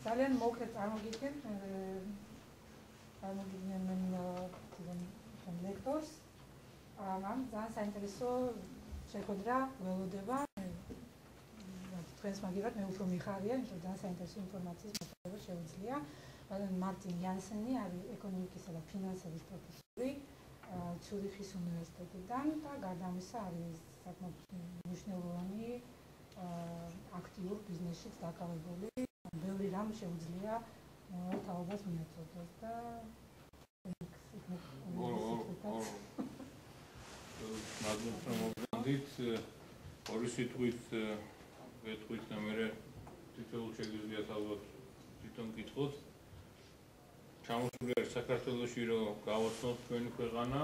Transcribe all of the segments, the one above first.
ძალიან მოკლედ წარმოგიდგენ ლექტორს. ამ ძალიან საინტერესო შეხვედრა ველოდება. თქვენს მაგივრად მე უფრო მიხარია, იმიტომ რომ ძალიან საინტერესო ინფორმაციის მოყოლა შეუძლია. მარტინ იანსენი არის ეკონომიკისა და ფინანსების პროფესორი ცურიხის უნივერსიტეტიდან და გარდა ამისა არის საკმაოდ მნიშვნელოვანი აქტიურ ბიზნესშიც დაკავებული. ბევრი რამ შეუძლია თაობას მიაწოდოს და მოგდით ორი სიტყვით ვეთქვით და მე თითოეულ შეგვიძლია ალბათ თვითონ გითხოთ. ჩამოსული არის საქართველოში რომ გავაცნოთ ჩვენი ქვეყანა,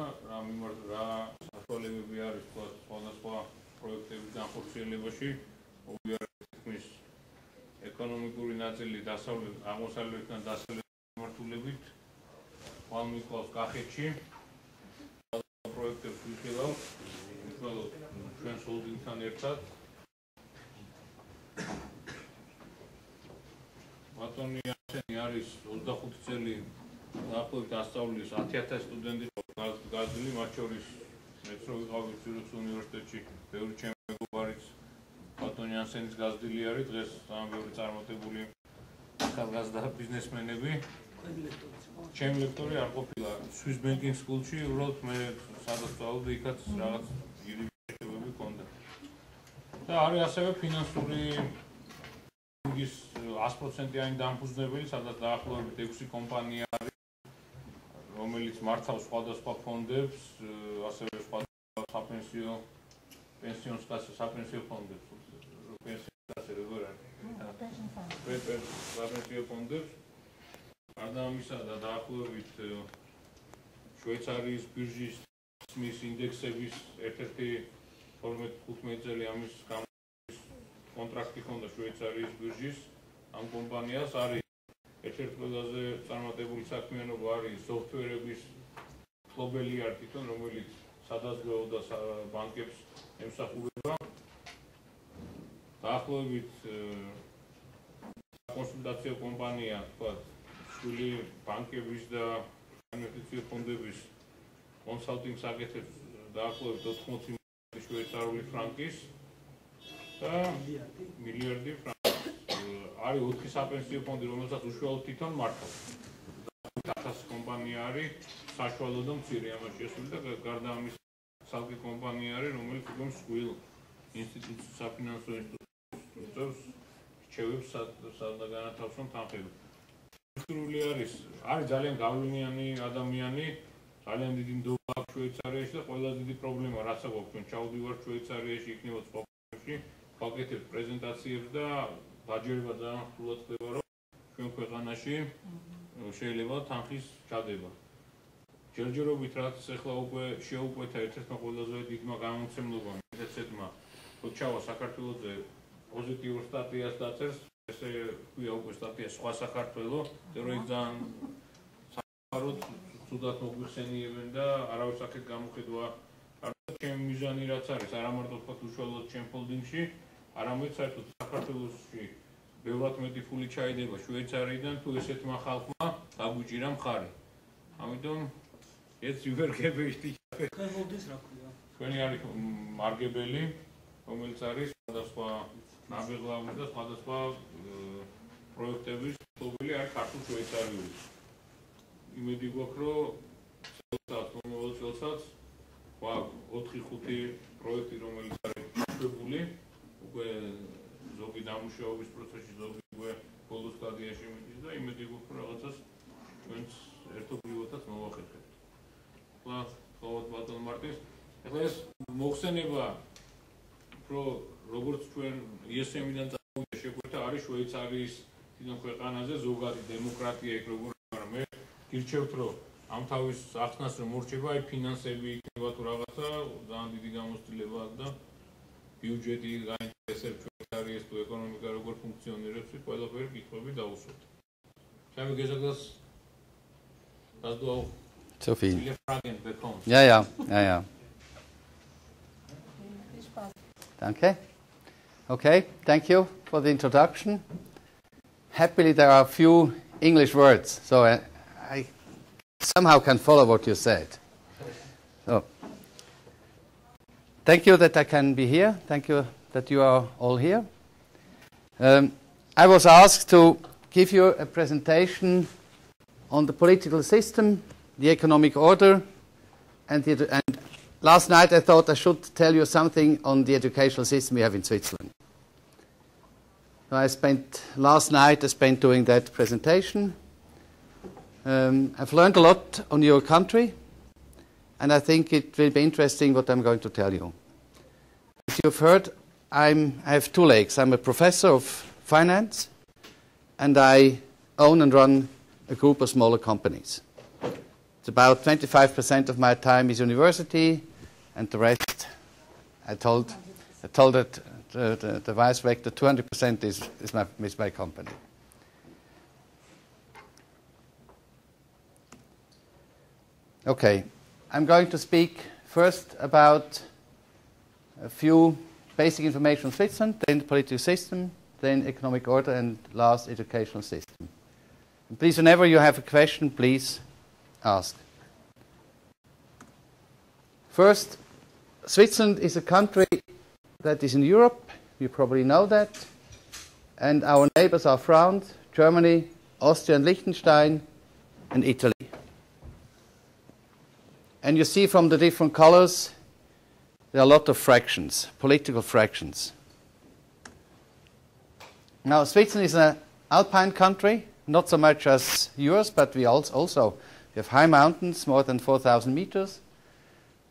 რა საშუალებები არის სხვადასხვა პროექტების განხორციელებაში, თითქმის ეკონომიკური ნაწილი აღმოსავლეთიდან დასავლეთით მიმართულებით, ხვალ მიკლავს კახეთში, პროექტებს ვიხილავთ, უბრალოდ ჩვენს ჰოლდინგთან ერთად. მარტინი იანსენი არის 25 წელი დაახლოებით ასწავლის 10,000 სტუდენტი გაზრდილი, მათ შორის მეც რო ვიყავი შვეიცარიის უნივერსიტეტში, ბევრი ჩემი მეგობარიც მარტინ იანსენის გაზრდილი არის, დღეს ძალიან ბევრი წარმატებული ახალგაზრდა ბიზნესმენები. ჩემი ლექტორი არ ყოფილა Swiss Banking School-ში, უბრალოდ მე სადაც ვსწავლობდი, იქაც რაღაც დიდი შეხედვები ჰქონდა. და არის ასევე ფინანსური 100%-იანი დამფუძნებელი, სადაც დაახლოებით 6 კომპანია არის, რომელიც მართავს სხვადასხვა ფონდებს, ასევე სხვადასხვა საპენსიო ფონდებს, საპენსიო ფონდებს. გარდა ამისა და დაახლოებით შვეიცარიის ბირჟის მის ინდექსების ერთ-ერთი 12-15 წელი ამის კონტრაქტი ჰქონდა შვეიცარიის ბირჟის ამ კომპანიას. არის ერთ-ერთი ყველაზე წარმატებული საქმიანობა არის სოფტვერების ფლობელი არ თვითონ, რომელიც სადაზღვეო და ბანკებს ემსახურება. დაახლოებით კონსულტაციო კომპანია, თქვათ, შვილი ბანკების და ინვესტიციო ფონდების კონსალტინგს აკეთებს დაახლოებით 80 მილიარდი შვეიცარიული ფრანკის და მილიარდი ფრანკის. არის 4 საპენსიო ფონდი, რომელსაც უშუალოდ თვითონ მართავს. 1000 კომპანია არის საშუალო და მცირე ამას შესული და გარდა ამის ცალკე კომპანია არის, რომელიც უკვე მსხვილ ინსტიტუტს საფინანსო ინსტიტუტებს რჩევებს სადა განათავსონ თანხები. არის ძალიან გავლენიანი ადამიანი, ძალიან დიდი ნდობა აქვს შვეიცარიაში და ყველაზე დიდი პრობლემა რაც აქვს ჩვენ ჩავდივართ შვეიცარიაში, იქნება წყობილებში, ვაკეთებთ პრეზენტაციებს და დაჯერება ძალიან რთულად ხდება, რომ ჩვენ ქვეყანაში შეიძლება თანხის ჩადება. ჯერჯერობით რაც ახლა უკვე შეუყვეთა ერთ-ერთმა ყველაზე დიდმა გამომცემლობამ, ესეთმა რომ ჩავა საქართველოზე პოზიტიურ სტატიას დაწერს, ესე ქვია უკვე სტატია სხვა საქართველო, რომ იქ ძალიან საფაროდ ცუდად მოგვიხსენიებენ და არავის აქეთ გამოხედვა არ აქვს. ჩემი მიზანი რაც არის, არა მარტო თქვათ უშუალოდ ჩემ ჰოლდინგში, არამედ საერთოდ საქართველოში ბევრად მეტი ფული ჩაიდება შვეიცარიიდან, თუ ესეთმა ხალხმა დაგვიჭირა მხარი. ამიტომ ეს ვერგებეშტი თქვენ ჰოლდინგს რა ქვია? თქვენი არის მარგებელი, რომელიც არის სხვადასხვა ნაბეღლავი და სხვადასხვა პროექტების ფლობელი არის ქართულ შვეიცარიული. იმედი გვაქვს, რომ მომავალ წელსაც გვაქვს 4-5 პროექტი, რომელიც არის დაშვებული, უკვე ზოგი დამუშავების პროცესში, ზოგი უკვე ბოლო სტადიაში მიდის და იმედი გვაქვს, რომ რაღაცას ჩვენც ერთობლივადაც მოვახერხებთ. ახლა თხოვოთ ბატონ მარტინს. ახლა ეს მოხსენება, რომ როგორც ჩვენ ISM-დან წავიდა შეგვეთა, არის შვეიცარიის თვითონ ქვეყანაზე ზოგადი დემოკრატია იქ როგორ არა. მე გირჩევთ, რომ ამ თავის ახსნას რომ მორჩება, აი ფინანსები იქნება თუ რაღაცა, ძალიან დიდი გამოცდილება აქვს და ბიუჯეტი გაინტერესებს შვეიცარიის თუ ეკონომიკა როგორ ფუნქციონირებს, ყველაფერი კითხვები დაუსვათ. Can we get das du auch so viel viele Fragen bekommst? Ja. Danke. Okay, thank you for the introduction. happily there are a few English words, so I somehow can follow what you said. So, thank you that I can be here. Thank you that you are all here. I was asked to give you a presentation on the political system, the economic order, and last night I thought I should tell you something on the educational system we have in Switzerland. So last night I spent doing that presentation. I've learned a lot on your country, and I think it will be interesting what I'm going to tell you. As you've heard, I have two legs. I'm a professor of finance, and I own and run a group of smaller companies. It's about 25% of my time is university, and the rest, I told that the vice rector, 200% is my company. Okay, I'm going to speak first about a few basic information on Switzerland, then the political system, then economic order, and last, educational system. And please, whenever you have a question, please ask. First, Switzerland is a country that is in Europe. You probably know that. And our neighbors are France, Germany, Austria and Liechtenstein, and Italy. And you see from the different colors, there are a lot of fractions, political fractions. Now, Switzerland is an alpine country, not so much as yours, but we also have high mountains, more than 4,000 meters.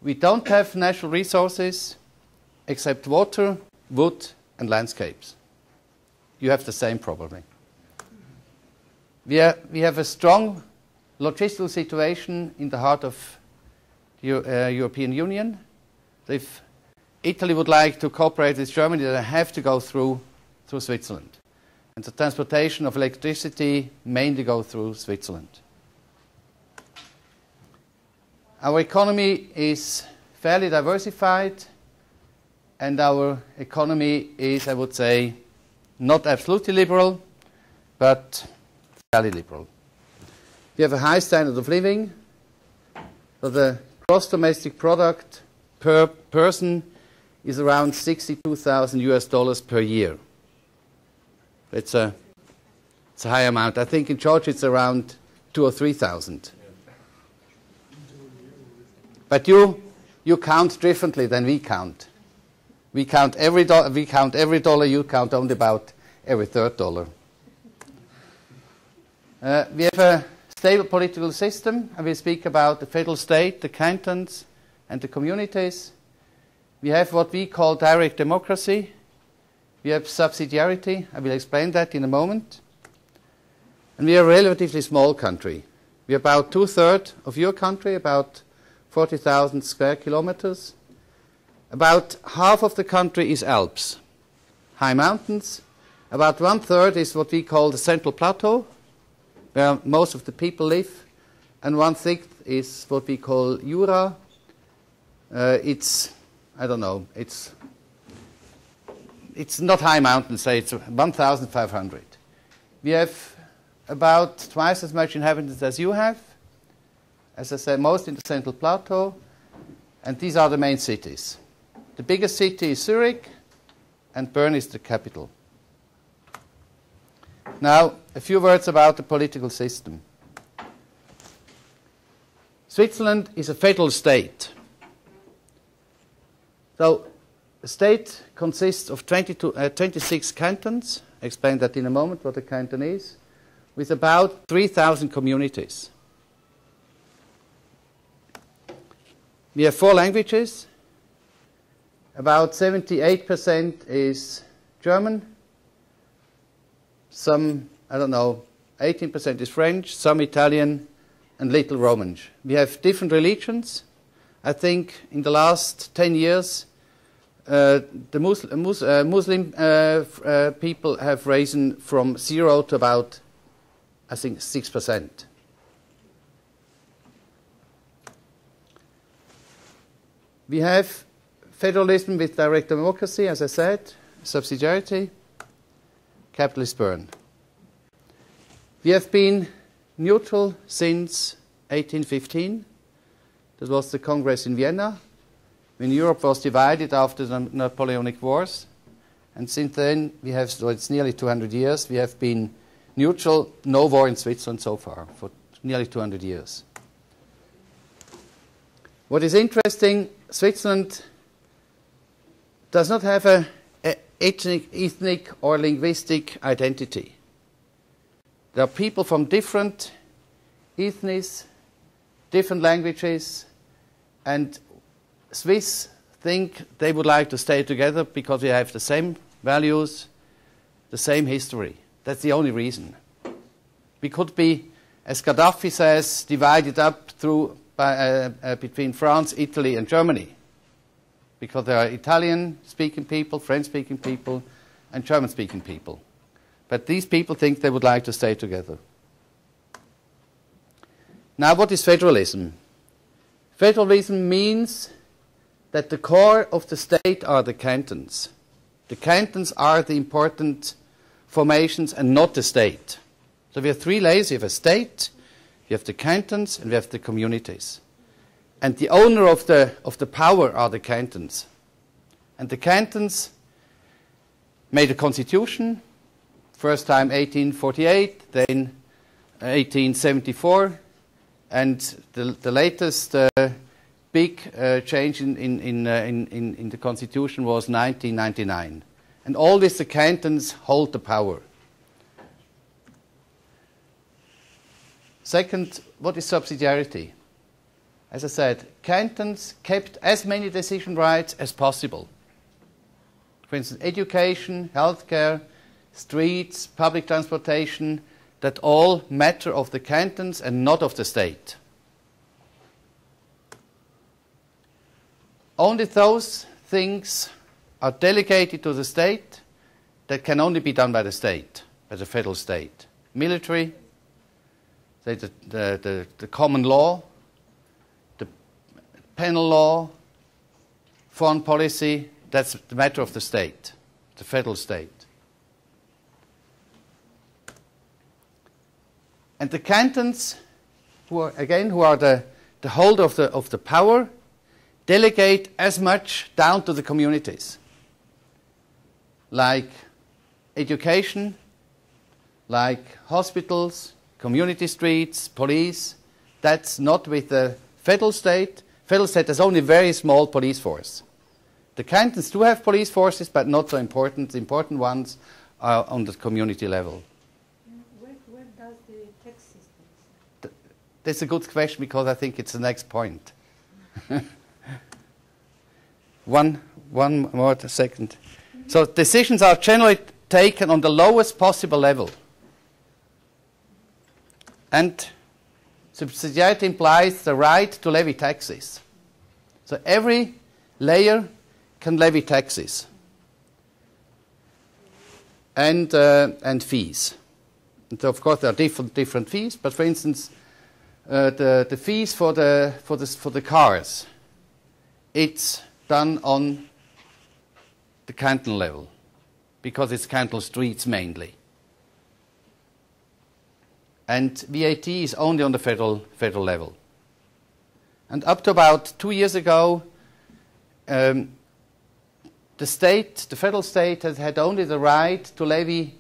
We don't have natural resources except water, wood, and landscapes. You have the same probably. We have a strong logistical situation in the heart of the European Union. If Italy would like to cooperate with Germany, they have to go through Switzerland. And the transportation of electricity mainly goes through Switzerland. Our economy is fairly diversified, and our economy is, I would say, not absolutely liberal, but fairly liberal. We have a high standard of living. So the gross domestic product per person is around $62,000 per year. It's a high amount. I think in Georgia it's around 2,000 or 3,000. But you count differently than we count. We count every dollar. You count only about every third dollar. We have a stable political system, and we speak about the federal state, the cantons, and the communities. We have what we call direct democracy. We have subsidiarity. I will explain that in a moment. And we are a relatively small country. We are about two-thirds of your country, about 40,000 square kilometers. About half of the country is Alps, high mountains. About one-third is what we call the Central Plateau, where most of the people live. And one-sixth is what we call Jura. It's not high mountains, say it's 1,500. We have about twice as much inhabitants as you have. As I said, most in the Central Plateau, and these are the main cities. The biggest city is Zurich, and Bern is the capital. Now, a few words about the political system. Switzerland is a federal state. So, the state consists of 26 cantons. I'll explain that in a moment, what a canton is, with about 3,000 communities. We have 4 languages. About 78% is German. Some, 18% is French, some Italian, and little Romansh. We have different religions. I think in the last 10 years, the Muslim people have risen from 0 to about, I think, 6%. We have federalism with direct democracy, as I said, subsidiarity, capital is Bern. We have been neutral since 1815. That was the Congress in Vienna, when Europe was divided after the Napoleonic Wars. And since then, we have, so it's nearly 200 years, we have been neutral, no war in Switzerland so far, for nearly 200 years. What is interesting, Switzerland does not have an ethnic or linguistic identity. There are people from different ethnies, different languages, and Swiss think they would like to stay together because we have the same values, the same history. That's the only reason. We could be, as Gaddafi says, divided up between France, Italy, and Germany, because there are Italian-speaking people, French-speaking people, and German-speaking people. But these people think they would like to stay together. Now, what is federalism? Federalism means that the core of the state are the cantons. The cantons are the important formations and not the state. So we have three layers. You have a state, you have the cantons, and we have the communities. And the owner of the power are the cantons. And the cantons made a constitution, first time 1848, then 1874, and the latest big change in the constitution was 1999. And always the cantons hold the power. Second, what is subsidiarity? As I said, cantons kept as many decision rights as possible. For instance, education, healthcare, streets, public transportation, that all matter of the cantons and not of the state. Only those things are delegated to the state that can only be done by the state, by the federal state. Military, the common law, the penal law, foreign policy, that's the matter of the state, the federal state. And the cantons, who are the holder of the power, delegate as much down to the communities, like education, like hospitals, community streets, police. That's not with the federal state. Federal state has only a very small police force. The cantons do have police forces, but not so important. The important ones are on the community level. Where does the tax system? That's a good question because I think it's the next point. One more second. So decisions are generally taken on the lowest possible level. And subsidiarity implies the right to levy taxes. So every layer can levy taxes and fees. And so of course there are different fees, but for instance, the fees for the cars, it's done on the canton level because it's canton streets mainly. And VAT is only on the federal level. And up to about 2 years ago, the federal state has had only the right to levy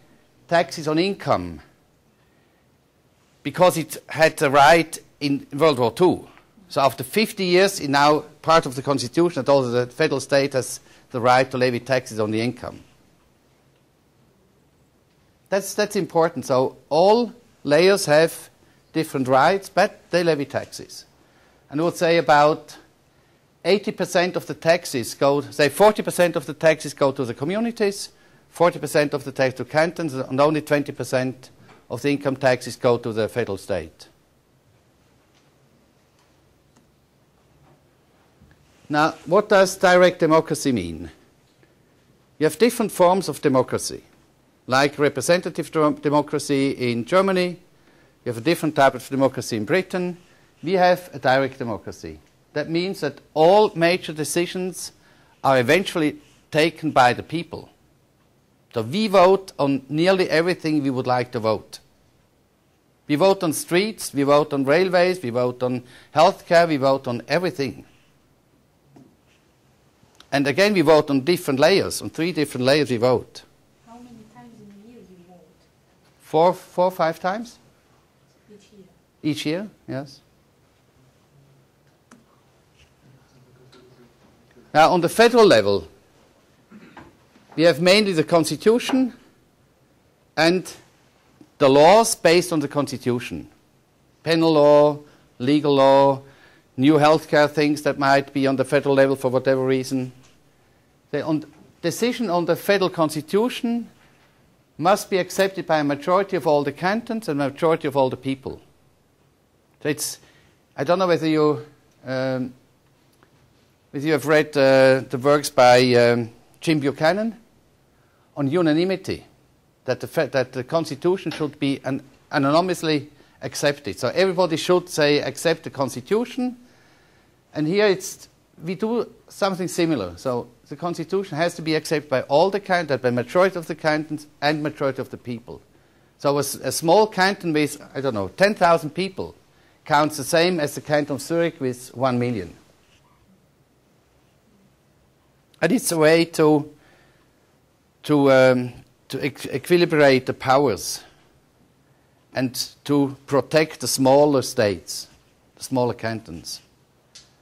taxes on income because it had the right in World War II. So after 50 years, it's now part of the constitution that also the federal state has the right to levy taxes on the income. That's important. So all layers have different rights, but they levy taxes. And I would say about 80% of the taxes go, say 40% of the taxes go to the communities, 40% of the tax to cantons, and only 20% of the income taxes go to the federal state. Now, what does direct democracy mean? You have different forms of democracy, like representative democracy in Germany. You have a different type of democracy in Britain. We have a direct democracy. That means that all major decisions are eventually taken by the people. So we vote on nearly everything we would like to vote. We vote on streets, we vote on railways, we vote on healthcare, we vote on everything. And again, we vote on different layers. On 3 different layers we vote. How many times in a year you vote? 4 or 5 times? Each year? Each year, yes. Now, on the federal level, we have mainly the Constitution and the laws based on the Constitution. Penal law, legal law, new healthcare things that might be on the federal level for whatever reason. The decision on the federal Constitution must be accepted by a majority of all the cantons and a majority of all the people. So I don't know whether you have read the works by Jim Buchanan on unanimity, that the Constitution should be anonymously accepted. So everybody should say accept the Constitution, and here we do something similar. So the Constitution has to be accepted by all the cantons, by majority of the cantons and majority of the people. So a small canton with, I don't know, 10,000 people counts the same as the canton of Zurich with 1 million. And it's a way to equilibrate the powers and to protect the smaller states, the smaller cantons.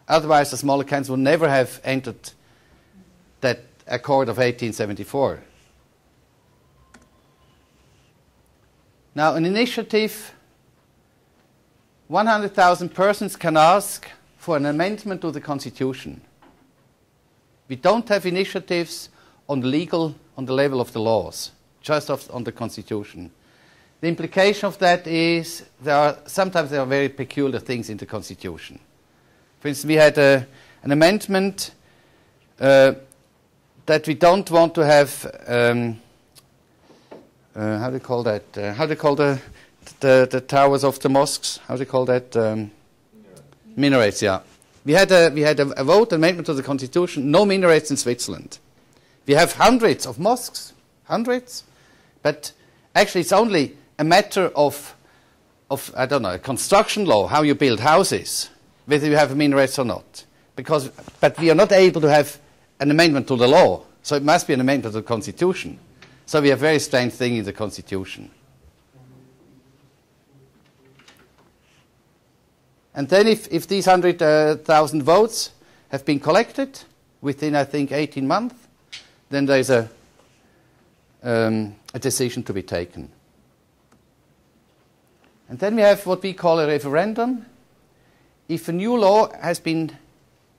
Otherwise, the smaller cantons would never have entered that Accord of 1874. Now, an initiative, 100,000 persons can ask for an amendment to the Constitution. We don't have initiatives on the level of the laws, just on the Constitution. The implication of that is sometimes there are very peculiar things in the Constitution. For instance, we had an amendment that we don't want to have, how do you call that? How do you call the towers of the mosques? How do you call that? Minarets, yeah. We had a vote amendment to the Constitution, no minarets in Switzerland. We have hundreds of mosques, but actually it's only a matter of I don't know, a construction law, how you build houses, whether you have minarets or not. But we are not able to have an amendment to the law, so it must be an amendment to the Constitution. So we have a very strange thing in the Constitution. And then if these 100,000 votes have been collected within, I think, 18 months, then there is a decision to be taken. And then we have what we call a referendum. If a new law has been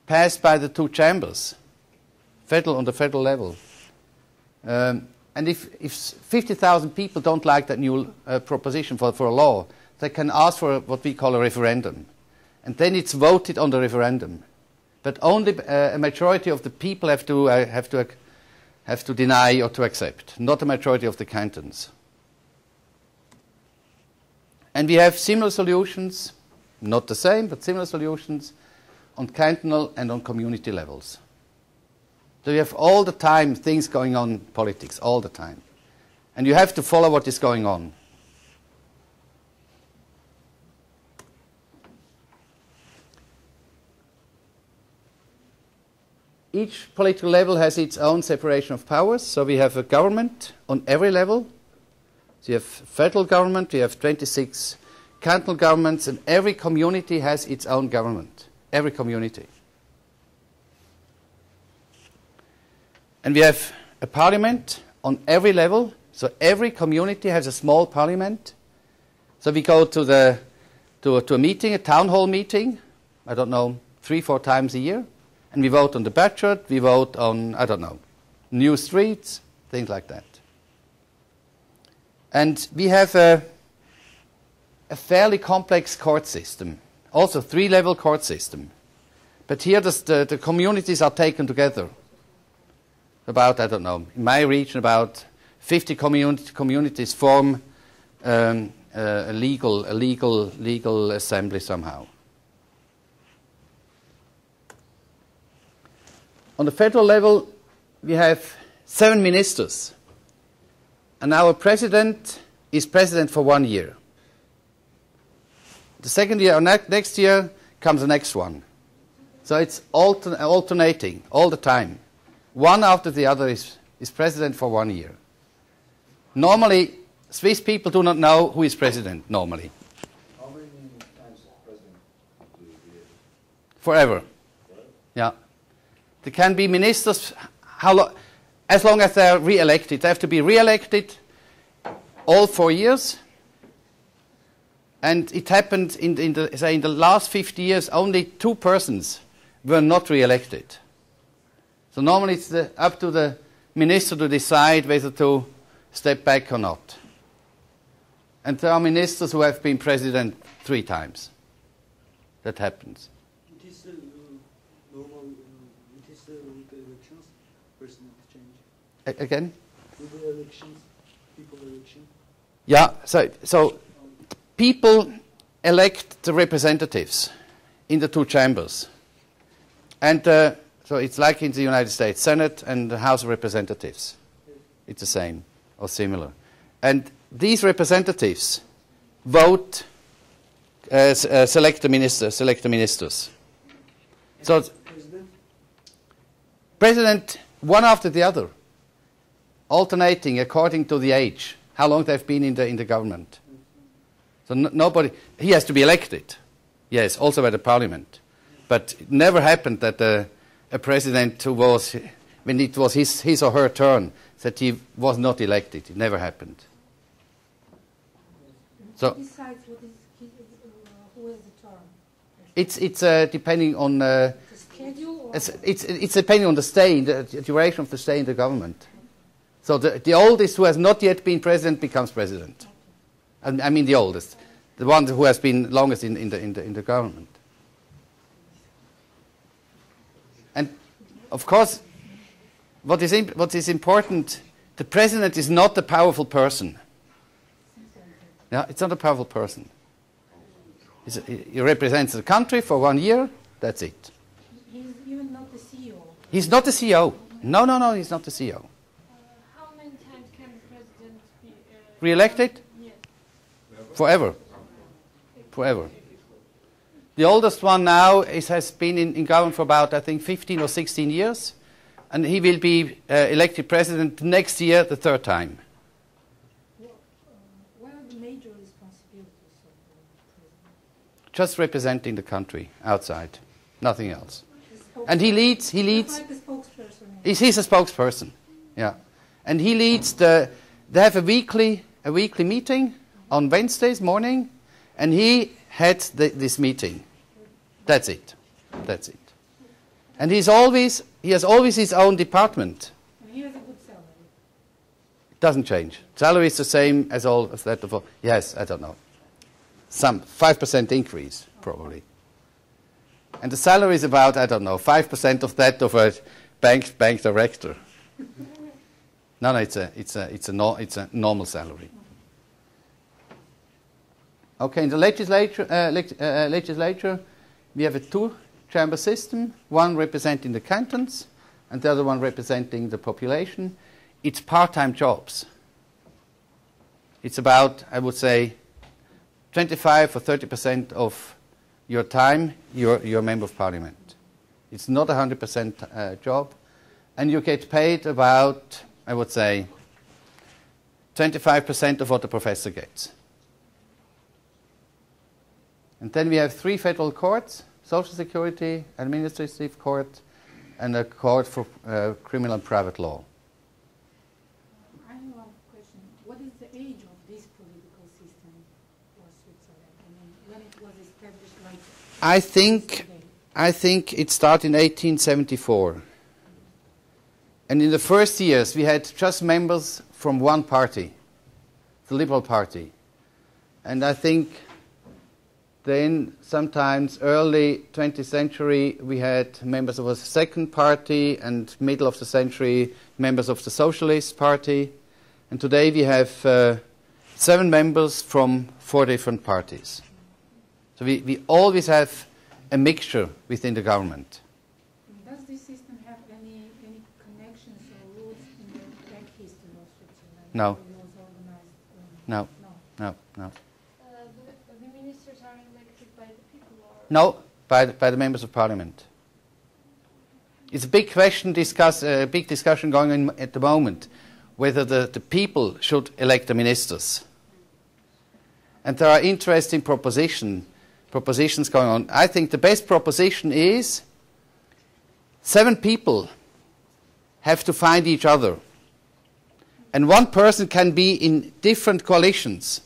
passed by the 2 chambers, on the federal level, and if 50,000 people don't like that new proposition for a law, they can ask for what we call a referendum. And then it's voted on the referendum. But only a majority of the people have to deny or to accept, not a majority of the cantons. And we have similar solutions, not the same, but similar solutions on cantonal and on community levels. So you have all the time things going on in politics, all the time. And you have to follow what is going on. Each political level has its own separation of powers. So we have a government on every level. So you have federal government, we have 26 cantonal governments, and every community has its own government. Every community. And we have a parliament on every level. So every community has a small parliament. So we go to a meeting, a town hall meeting, I don't know, 3-4 times a year. And we vote on the budget, we vote on, I don't know, new streets, things like that. And we have a fairly complex court system, also 3-level court system. But here the communities are taken together. About, I don't know, in my region, about 50 communities form a legal assembly somehow. On the federal level, we have 7 ministers. And our president is president for 1 year. the second year or next year comes the next one. So it's alternating all the time. One after the other is president for 1 year. Normally, Swiss people do not know who is president, normally. How many times president do you be? Forever. Yeah. There can be ministers as long as they are re-elected. They have to be re-elected all 4 years. And it happened in the last 50 years, only 2 persons were not re-elected. So normally it's up to the minister to decide whether to step back or not. And there are ministers who have been president 3 times. That happens. It is normal. It is with the elections, president change. Again? With the elections, people election. Yeah. So people elect the representatives in the 2 chambers, and so it's like in the United States Senate and the House of Representatives. It's the same or similar, and these representatives vote, select the ministers. So president one after the other, alternating according to the age, how long they've been in the government. So nobody, he has to be elected, yes, also by the parliament. But it never happened that a president who was, when it was his or her turn, that he was not elected. It never happened. So Who decides who has the term? it's depending on The schedule? Or it's depending on the stay, the duration of the stay in the government. So the oldest who has not yet been president becomes president. I mean the oldest, the one who has been longest in the government. And of course, what is important, the president is not a powerful person. Yeah, it's not a powerful person. He represents the country for 1 year. That's it. he's even not the CEO. He's not the CEO. No, he's not the CEO. How many times can the president be Re-elected? Yes. Forever. Forever. The oldest one now has been in government for about, I think, 15 or 16 years. And he will be elected president next year, the 3rd time. What are the major responsibilities of the president? Just representing the country outside. Nothing else. The And he leads. Just like a spokesperson. He's a spokesperson. Yeah. And he leads they have a weekly meeting on Wednesdays morning, and he heads this meeting. That's it. That's it. And he has always his own department. And he has a good salary. It doesn't change. Salary is the same as that of all. Yes, I don't know. Some 5% increase, probably. And the salary is about, I don't know, 5% of that of a bank director. No, it's a normal salary. Okay, in the legislature, we have a 2-chamber system, one representing the cantons and the other one representing the population. It's part-time jobs. It's about, I would say, 25 or 30% of your time, you're a member of parliament. It's not a 100% job. And you get paid about, I would say, 25% of what the professor gets. And then we have 3 federal courts: Social Security, Administrative Court, and a court for criminal and private law. I have one question. What is the age of this political system for Switzerland? I mean, when it was established, like I think it started in 1874. And in the first years, we had just members from one party, the Liberal Party. And I think then, sometimes early 20th century, we had members of a second party, and middle of the century, members of the Socialist Party. And today we have 7 members from 4 different parties. So we always have a mixture within the government. Does this system have any connections or roots in the back history of Switzerland? No. It was organized, No. no. the ministers are elected by the people, or? No, by the members of parliament. It's a big question, big discussion going on at the moment, whether the people should elect the ministers. And there are interesting propositions going on. I think the best proposition is 7 people have to find each other. And one person can be in different coalitions.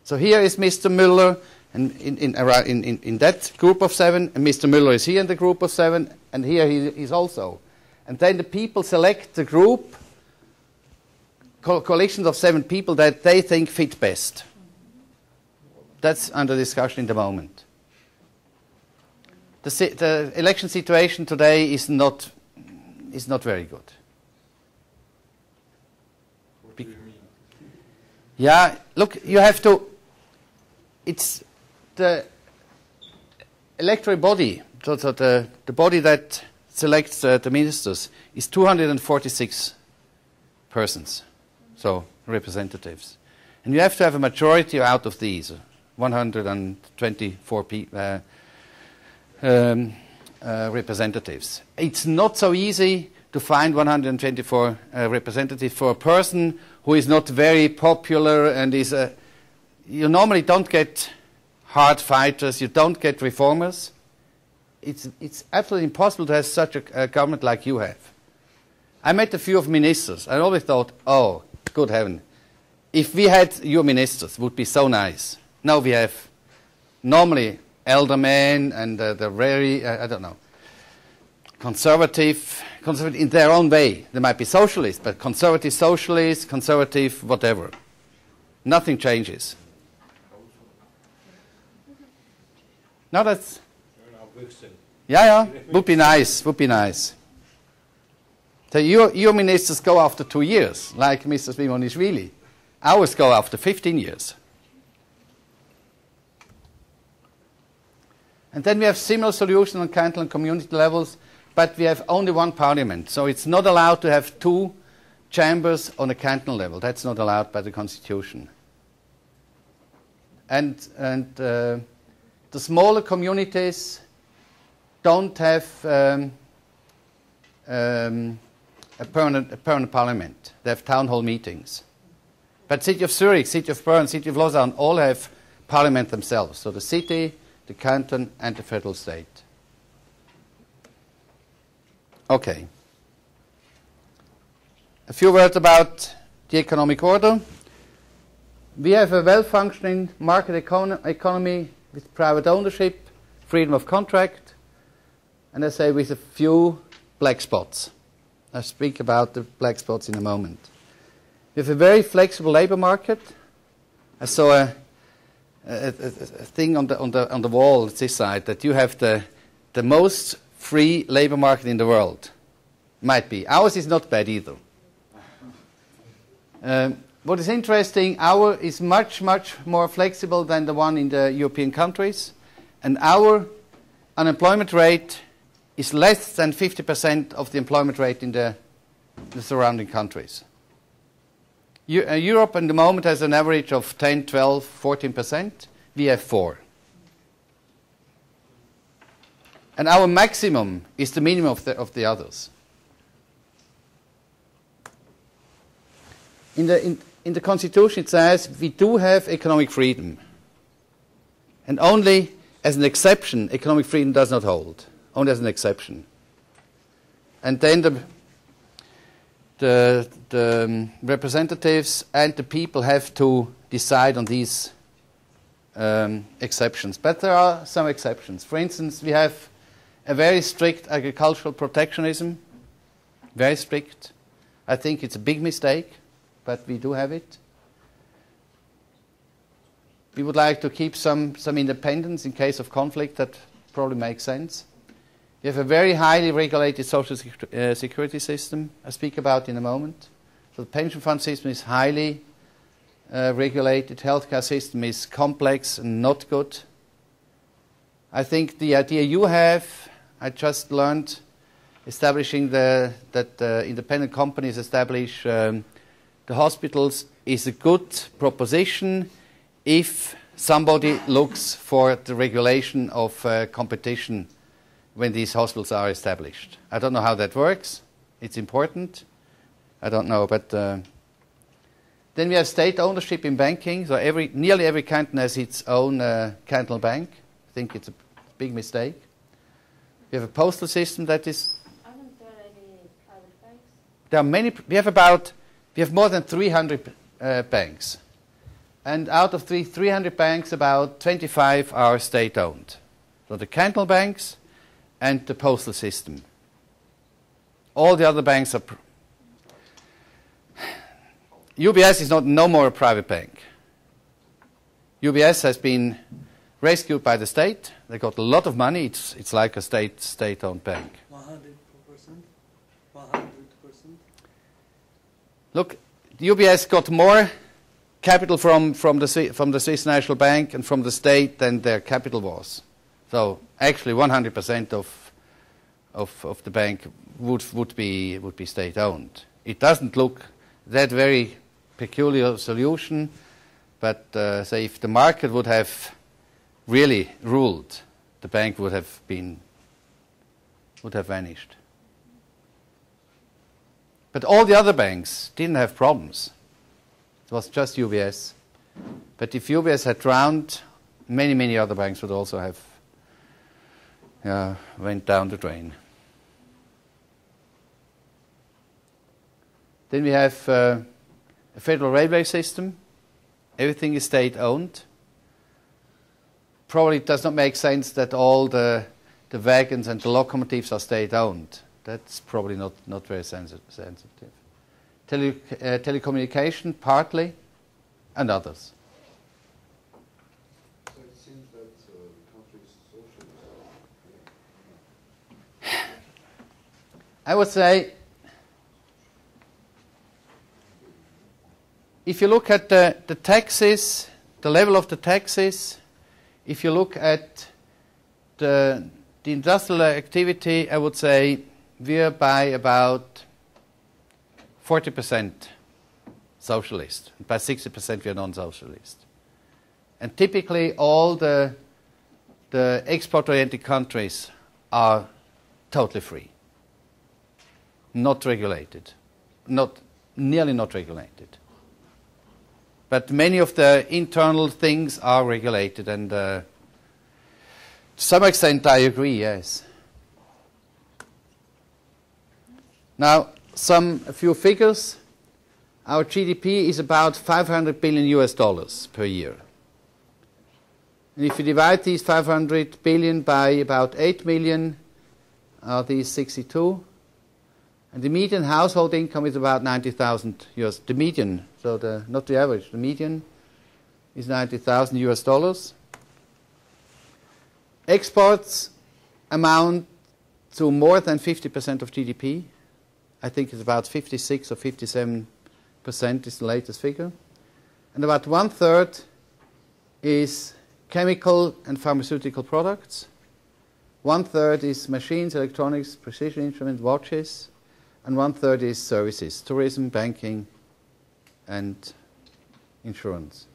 So here is Mr. Müller and in that group of 7, and Mr. Müller is here in the group of 7, and here he is also. And then the people select the group, coalitions of 7 people that they think fit best. That's under discussion in the moment. The election situation today is not very good. What do you mean? Yeah, look, you have to. It's the electoral body, so the body that selects the ministers is 246 persons, so representatives, and you have to have a majority out of these 124 representatives. It's not so easy to find 124 representatives for a person who is not very popular and is you normally don't get hard fighters, you don't get reformers. It's absolutely impossible to have such a government like you have. I met a few of ministers. I always thought, oh, good heaven, if we had your ministers, it would be so nice. Now we have normally elder men and the very, I don't know, conservative in their own way. They might be socialists, but conservative socialists, conservative whatever. Nothing changes. No, that's... Yeah, would be nice, would be nice. So your ministers go after 2 years, like Mr. Svimonishvili. Ours go after 15 years. And then we have similar solutions on cantonal and community levels, but we have only one parliament. So it's not allowed to have 2 chambers on a cantonal level. That's not allowed by the Constitution. And the smaller communities don't have a permanent parliament. They have town hall meetings. But city of Zurich, city of Bern, city of Lausanne all have parliament themselves. So the city, the canton, and the federal state. Okay. A few words about the economic order. We have a well-functioning market economy with private ownership, freedom of contract, and I say with a few black spots. I'll speak about the black spots in a moment. We have a very flexible labor market. I saw a thing on the wall at this side that you have the most free labor market in the world. Might be. Ours is not bad either. What is interesting, ours is much more flexible than the one in the European countries, and our unemployment rate is less than 50% of the employment rate in the surrounding countries. Europe at the moment has an average of 10, 12, 14%. We have 4%. And our maximum is the minimum of the others. In the Constitution it says we do have economic freedom. And only as an exception, economic freedom does not hold. Only as an exception. And then the representatives and the people have to decide on these exceptions. But there are some exceptions. For instance, we have a very strict agricultural protectionism. Very strict. I think it's a big mistake, but we do have it. We would like to keep some independence in case of conflict. That probably makes sense. We have a very highly regulated social security system, I speak about in a moment. So the pension fund system is highly regulated. Healthcare system is complex and not good. I think the idea you have, I just learned establishing that independent companies establish the hospitals is a good proposition if somebody looks for the regulation of competition when these hospitals are established. I don't know how that works. It's important. I don't know, but then we have state ownership in banking. So nearly every canton has its own cantonal bank. I think it's a big mistake. We have a postal system that is. Aren't there any private banks? There are many. We have more than 300 banks, and out of 300 banks, about 25 are state-owned. So the cantonal banks and the postal system. All the other banks are. UBS is no more a private bank. UBS has been rescued by the state. They got a lot of money. It's like a state-owned bank. 100%. 100%. Look, UBS got more capital from the Swiss National Bank and from the state than their capital was. So actually, 100% of the bank would be state-owned. It doesn't look that very peculiar solution, but say if the market would have really ruled, the bank would have vanished. But all the other banks didn't have problems. It was just UBS. But if UBS had drowned, many other banks would also have went down the drain. Then we have a federal railway system. Everything is state-owned. Probably it does not make sense that all the wagons and the locomotives are state-owned. That's probably not very sensitive. Telecommunication, partly, and others. So it seems that the country is socialist. I would say, if you look at the taxes, the level of the taxes, if you look at the industrial activity, I would say we're by about 40% socialist. By 60% we're non-socialist. And typically all the export-oriented countries are totally free. Not regulated. Nearly not regulated. But many of the internal things are regulated, and to some extent I agree, yes. Now, a few figures. Our GDP is about $500 billion per year. And if you divide these 500 billion by about 8 million, these 62. And the median household income is about $90,000. The median, so not the average, the median is $90,000. Exports amount to more than 50% of GDP. I think it's about 56 or 57% is the latest figure. And about 1/3 is chemical and pharmaceutical products. 1/3 is machines, electronics, precision instruments, watches. And 1/3 is services, tourism, banking, and insurance.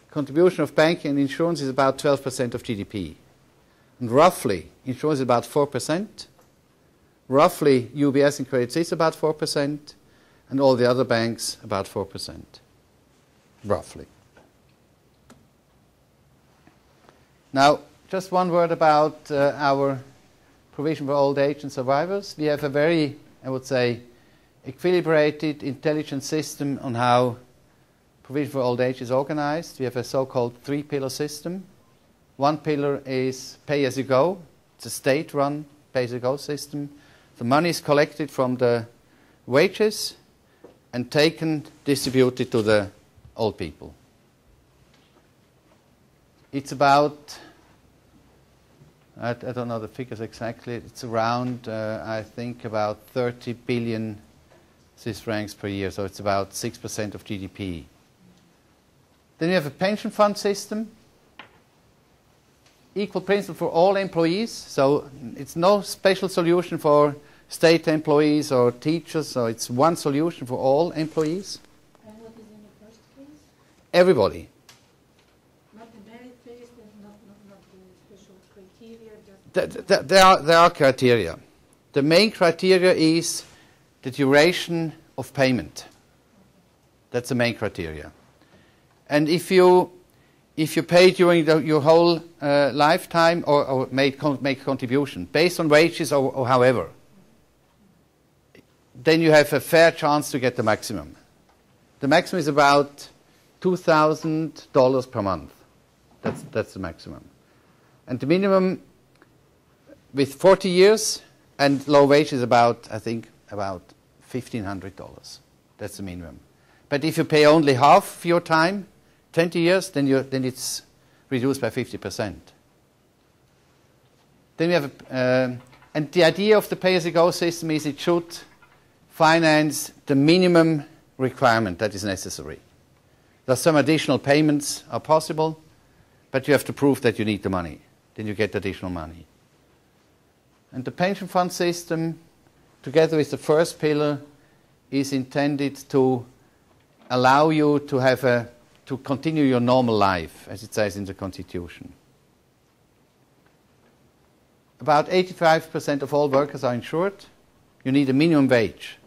Contribution of banking and insurance is about 12% of GDP. And roughly, insurance is about 4%. Roughly, UBS and Credit Suisse about 4%. And all the other banks about 4%. Roughly. Now, just one word about our provision for old age and survivors. We have a very, I would say, equilibrated, intelligent system on how provision for old age is organized. We have a so-called 3-pillar system. One pillar is pay-as-you-go. It's a state-run pay-as-you-go system. The money is collected from the wages and distributed to the old people. It's about, I don't know the figures exactly, it's around, I think, about 30 billion Swiss francs per year, so it's about 6% of GDP. Then we have a pension fund system, equal principle for all employees, so it's no special solution for state employees or teachers, so it's one solution for all employees. And what is in the first case? everybody. Not the merit-based and not the special criteria. Just There are criteria. The main criteria is the duration of payment. That's the main criteria. And if you pay during your whole lifetime or make contribution based on wages or however, then you have a fair chance to get the maximum. The maximum is about $2,000 per month. That's the maximum. And the minimum with 40 years and low wage is about, I think, about $1,500. That's the minimum. But if you pay only half of your time, 20 years, then it's reduced by 50%. Then we have, and the idea of the pay-as-you-go system is it should finance the minimum requirement that is necessary. There's some additional payments are possible, but you have to prove that you need the money. Then you get additional money. And the pension fund system, together with the first pillar, is intended to allow you to have to continue your normal life, as it says in the Constitution. About 85% of all workers are insured. You need a minimum wage.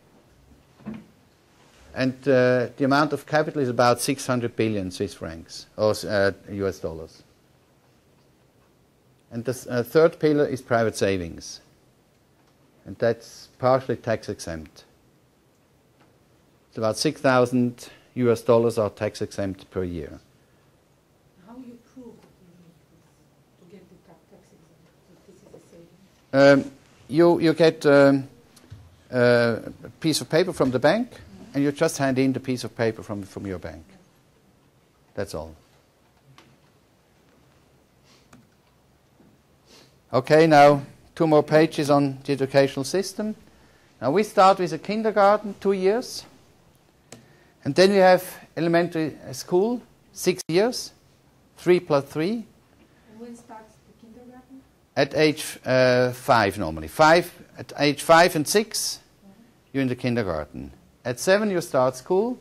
And the amount of capital is about 600 billion Swiss francs, or US dollars. And the third pillar is private savings. And that's partially tax exempt. It's about 6,000 US dollars are tax exempt per year. how you prove that you need this to get the tax exempt, that this is a saving? You get a piece of paper from the bank, and you just hand in the piece of paper from your bank. That's all. Okay, now 2 more pages on the educational system. Now we start with a kindergarten, 2 years. And then we have elementary school, 6 years, 3 plus 3. And when starts the kindergarten? At age 5 normally. At age 5 and 6, you're in the kindergarten. At 7 you start school,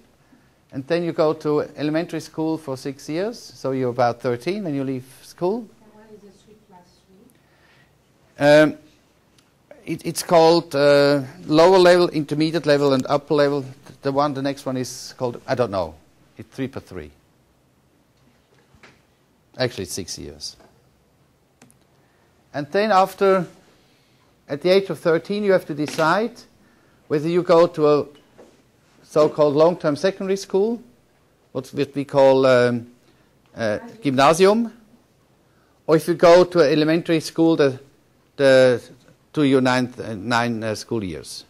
and then you go to elementary school for 6 years. So you're about 13 when you leave school. And what is the 3 plus 3? It's called lower level, intermediate level, and upper level. The next one is called, I don't know. It's 3 per 3. Actually, it's 6 years. And then at the age of 13, you have to decide whether you go to a so-called long-term secondary school, what we call gymnasium, or if you go to an elementary school to your 9 school years.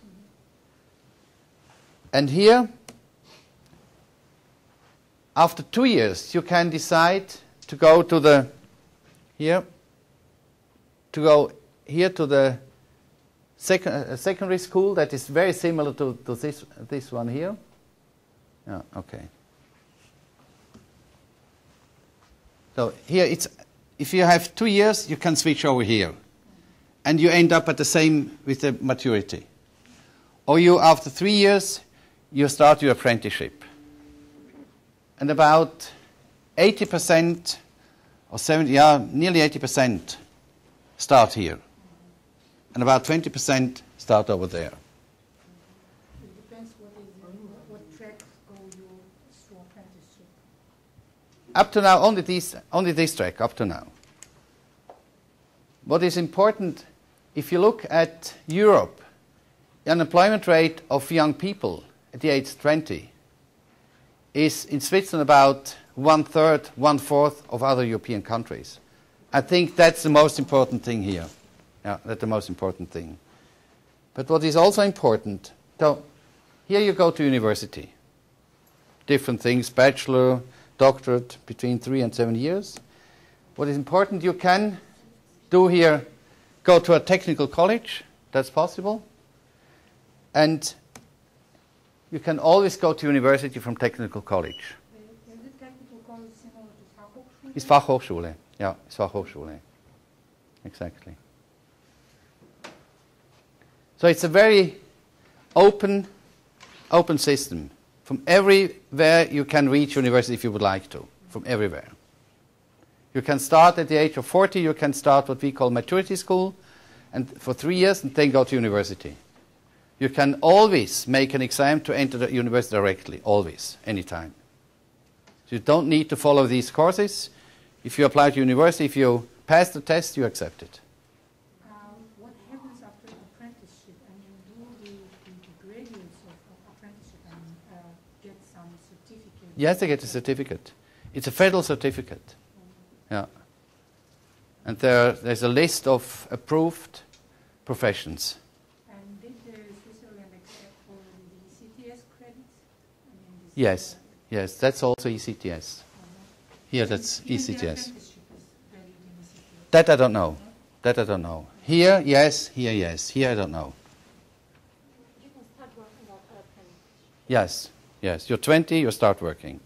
And here, after 2 years, you can decide to go to the secondary school that is very similar to this one here. Yeah, okay. So here if you have 2 years, you can switch over here, and you end up at the same with the maturity. Or after 3 years, you start your apprenticeship. And about 80% or 70, nearly 80% start here. And about 20% start over there. It depends what track go you through apprenticeship. Up to now, only this track, up to now. What is important, if you look at Europe, the unemployment rate of young people at the age 20 is in Switzerland about 1/3, 1/4 of other European countries. I think that's the most important thing here. Yeah, that's the most important thing. But what is also important, so here you go to university. Different things, bachelor, doctorate, between 3 and 7 years. What is important, you can do here, go to a technical college, that's possible. And you can always go to university from technical college. Is the technical college similar to Fachhochschule? It's Fachhochschule. Yeah, it's Fachhochschule. Exactly. So it's a very open system From everywhere you can reach university if you would like to, from everywhere. You can start at the age of 40, you can start what we call maturity school, and for 3 years and then go to university. You can always make an exam to enter the university directly, always, anytime. So you don't need to follow these courses. If you apply to university, if you pass the test, you accept it. What happens after apprenticeship? I mean, do the graduates of apprenticeship get some certificate? Yes, they get a certificate. It's a federal certificate. Yeah. And there's a list of approved professions. And did Switzerland accept for the ECTS credits? Yes, yes, that's also ECTS. Here, that's ECTS. That I don't know. That I don't know. Here, yes. Here, yes. Here, I don't know. You can start working after apprenticeship. Yes, yes. You're 20, you start working.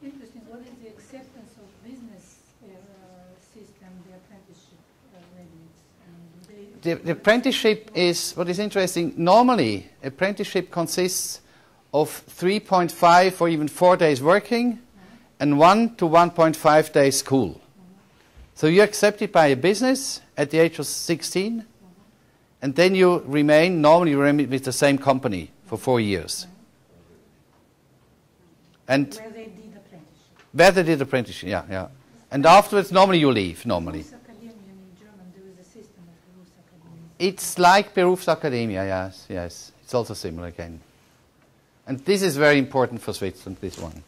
Interesting. What is the acceptance of business system, the apprenticeship graduates? The apprenticeship is, what is interesting, normally apprenticeship consists of 3.5 or even 4 days working and 1 to 1.5 days school. So you're accepted by a business at the age of 16, and then you remain with the same company for 4 years. And Where they did apprenticeship. where they did apprenticeship, yeah, yeah. And afterwards, normally you leave, normally. Berufsakademien in German, there is a system of Berufsakademien. It's like Berufsakademia, yes, yes. It's also similar again. And this is very important for Switzerland, this one.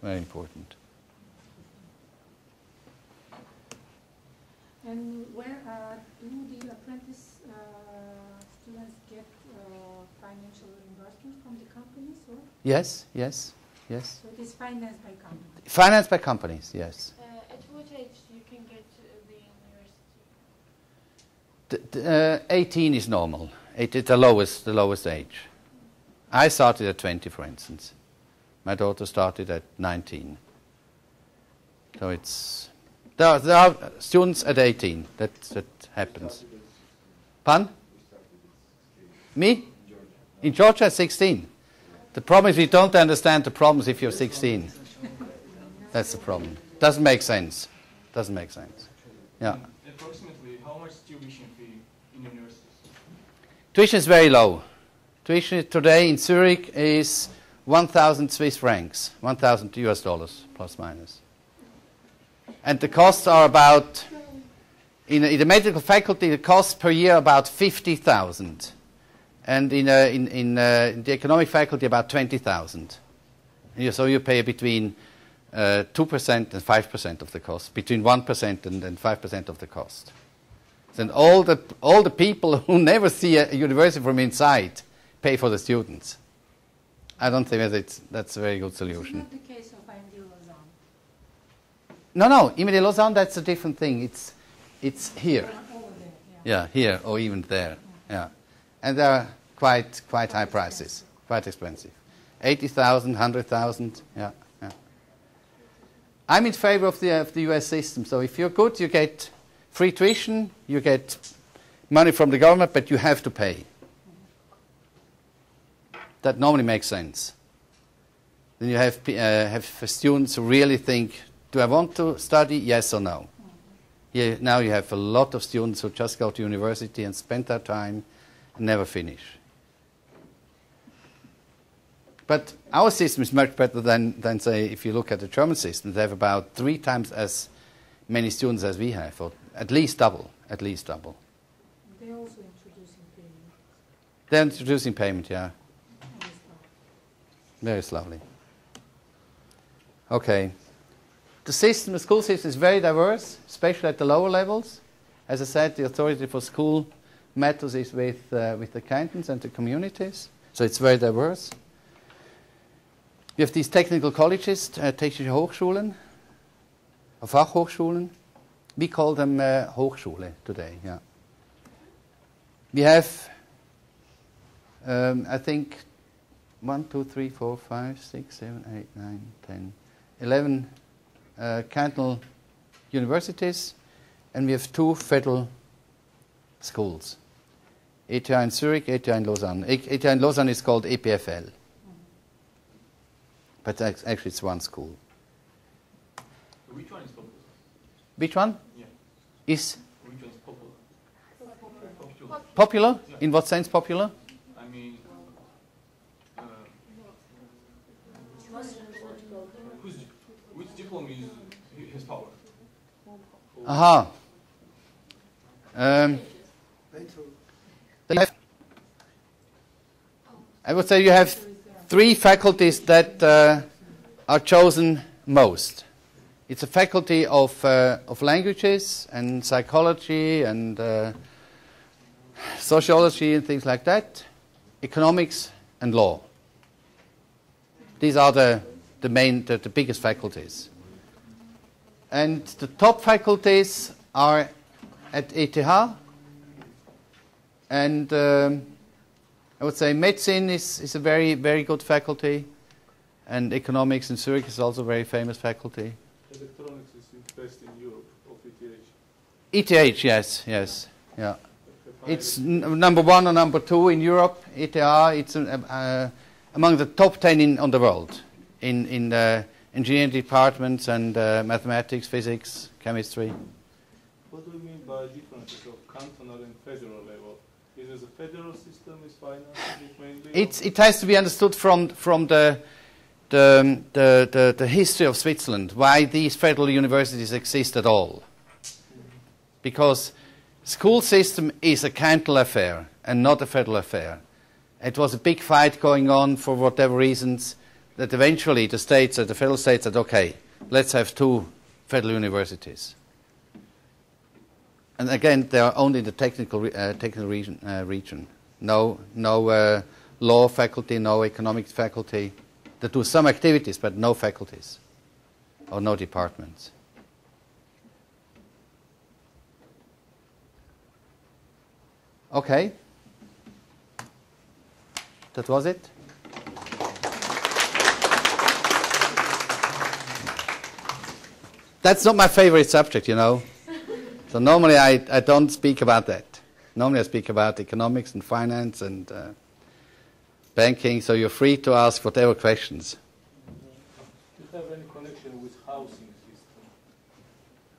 Very important. And where do the apprentice students get financial reimbursement from the companies? Or? Yes, yes, yes. So it is financed by companies. Financed by companies, yes. At what age you can get the university? 18 is normal. It's the lowest age. I started at 20, for instance. My daughter started at 19. So there are students at 18. That happens. Pardon? Me? In Georgia at 16. The problem is we don't understand the problems if you're 16. That's the problem. Doesn't make sense. Doesn't make sense. Yeah. Approximately, how much is tuition fee in universities? Tuition is very low. Tuition today in Zurich is 1,000 Swiss francs, 1,000 US dollars, plus minus. And the costs are about, in the medical faculty, the costs per year about 50,000. And in the economic faculty, about 20,000. So you pay between 2% and 5% of the cost, between 1% and 5% of the cost. Then all the people who never see a university from inside pay for the students. I don't think that's a very good solution. It's not the case of IMD Lausanne. No, IMD Lausanne, that's a different thing. It's here. Over there, Yeah, here or even there. Yeah, and they are quite high prices, quite expensive. 80,000, 100,000. Yeah. I'm in favor of the US system. So if you're good, you get free tuition, you get money from the government, but you have to pay. That normally makes sense. Then you have students who really think, do I want to study? Yes or no. Now you have a lot of students who just go to university and spend their time and never finish. But our system is much better than say, if you look at the German system. They have about 3 times as many students as we have, or at least double. They're also introducing payment. They're introducing payment, yeah. Very slowly. Okay. The school system is very diverse, especially at the lower levels. As I said, the authority for school matters is with the cantons and the communities. So it's very diverse. We have these technical colleges, technische Hochschulen, or Fachhochschulen. We call them Hochschule today, yeah. We have, I think, 1, 2, 3, 4, 5, 6, 7, 8, 9, 10, 11 cantonal universities, and we have 2 federal schools. ETH in Zurich, ETH in Lausanne. ETH in Lausanne is called EPFL. But actually it's one school. Which one is popular? Which one? Yeah. Is Which one is popular? popular? Yeah. In what sense popular? I mean, which diploma has power? Aha. I would say you have 3 faculties that are chosen most. It's a faculty of languages and psychology and sociology and things like that, economics and law. These are the biggest faculties. And the top faculties are at ETH, and I would say medicine is a very, very good faculty, and economics in Zurich is also a very famous faculty. Electronics is best in Europe of ETH. ETH, yes, yeah. It's number 1 or number 2 in Europe. ETH, it's among the top 10 on the world in the engineering departments and mathematics, physics, chemistry. What do you mean by differences of cantonal and federal level? Is it a federal system is financed mainly? It has to be understood from the history of Switzerland, why these federal universities exist at all. Because school system is a cantonal affair and not a federal affair. It was a big fight going on for whatever reasons that eventually the federal states said, okay, let's have 2 federal universities. And again, they are only in the technical region. No law faculty, no economics faculty. They do some activities, but no faculties or no departments. Okay. That was it. That's not my favorite subject, you know. So normally I don't speak about that. Normally I speak about economics and finance and banking, so you're free to ask whatever questions. Do you have any connection with housing system?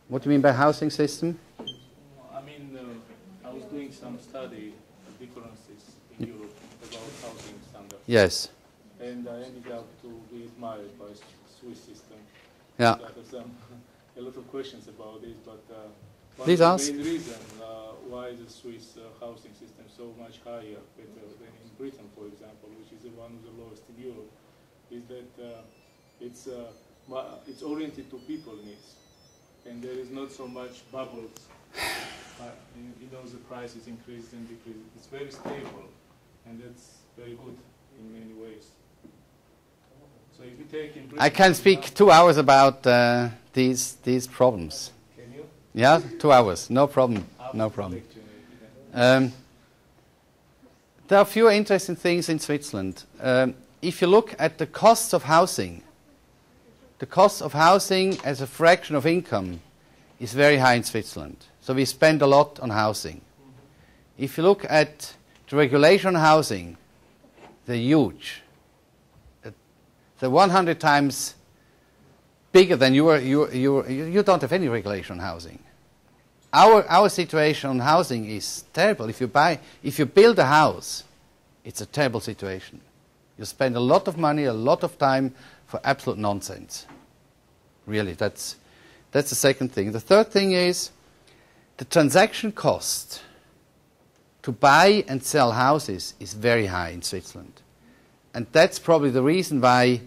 What do you mean by housing system? I mean, I was doing some study differences in Europe about housing standards. Yes. And I ended up to be admired by Swiss system. Yeah. I have a lot of questions about this, but Please one of ask. the main reason why the Swiss housing system is so much higher, better than in Britain, for example, which is one of the lowest in Europe, is that it's oriented to people needs, and there is not so much bubbles. The prices increase and decrease. It's very stable, and that's very good in many ways. So if you take in Britain, I can speak 2 hours about these problems. Can you? Yeah, 2 hours, no problem, no problem. There are a few interesting things in Switzerland. If you look at the costs of housing as a fraction of income is very high in Switzerland. So we spend a lot on housing. If you look at the regulation on housing, they're huge. They're 100 times bigger than you don't have any regulation on housing. Our situation on housing is terrible. If you build a house, it's a terrible situation. You spend a lot of money, a lot of time for absolute nonsense. Really, that's the second thing. The third thing is the transaction cost to buy and sell houses is very high in Switzerland. And that's probably the reason why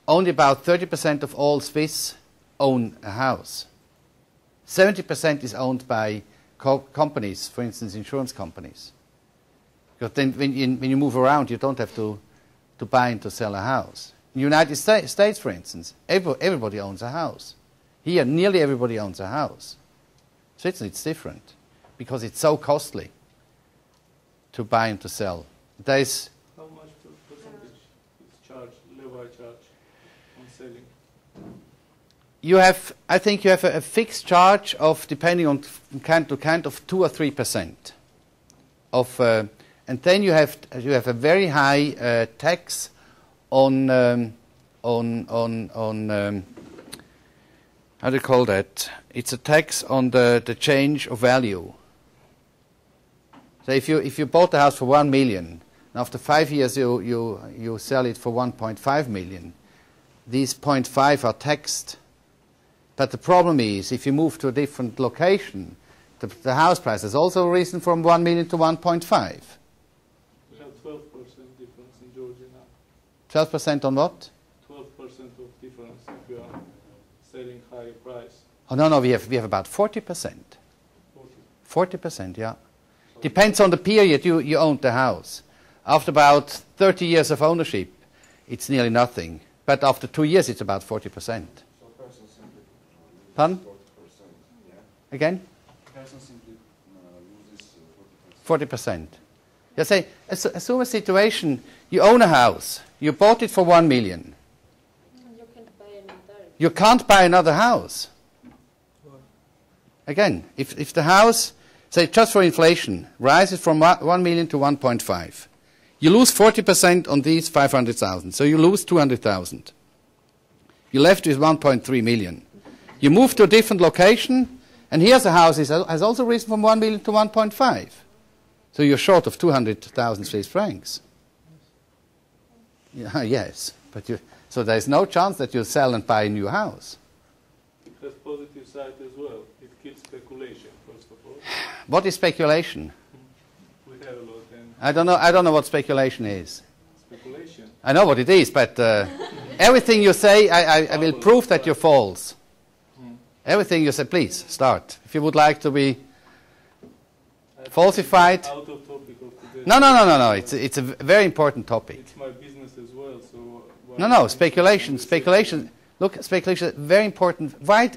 only about 30% of all Swiss own a house. 70% is owned by companies, for instance, insurance companies. Because then when you move around, you don't have to buy and to sell a house. In the United States, for instance, everybody owns a house. Here, nearly everybody owns a house. Switzerland, it's different because it's so costly to buy and to sell. There is How much percentage is charged, levy charge on selling? I think you have a fixed charge of, depending on kind to kind, of 2 or 3% of and then you have a very high tax on how do you call that? It's a tax on the change of value. So if you bought a house for 1 million, and after 5 years you sell it for 1.5 million, these 0.5 are taxed. But the problem is, if you move to a different location, the house price has also risen from 1 million to 1.5. We have 12% difference in Georgia now. 12% on what? 12% of difference if you are selling higher price. Oh no, we have about 40%. 40%, yeah. Depends on the period you owned the house. After about 30 years of ownership, it's nearly nothing. But after 2 years, it's about 40%. So person simply Pardon? 40%, yeah? Again? Person simply loses 40%. 40%. You say, assume a situation, you own a house, you bought it for 1 million. You can't buy another. You can't buy another house. Again, if the house, say just for inflation, rises from 1 million to 1.5, you lose 40% on these 500,000, so you lose 200,000. You're left with 1.3 million. You move to a different location, and here's a house has also risen from 1 million to 1.5. So you're short of 200,000 Swiss francs. Yeah, yes, but so there's no chance that you'll sell and buy a new house. It has positive side as well. It kills speculation, first of all. What is speculation? We have a lot. And I don't know what speculation is. speculation. I know what it is, but everything you say, I will prove that you're false. Everything you say, please, start. If you would like to be falsified. Out of topic of today. No. It's a very important topic. It's my business as well, so... No, speculation. Look, speculation is very important. Why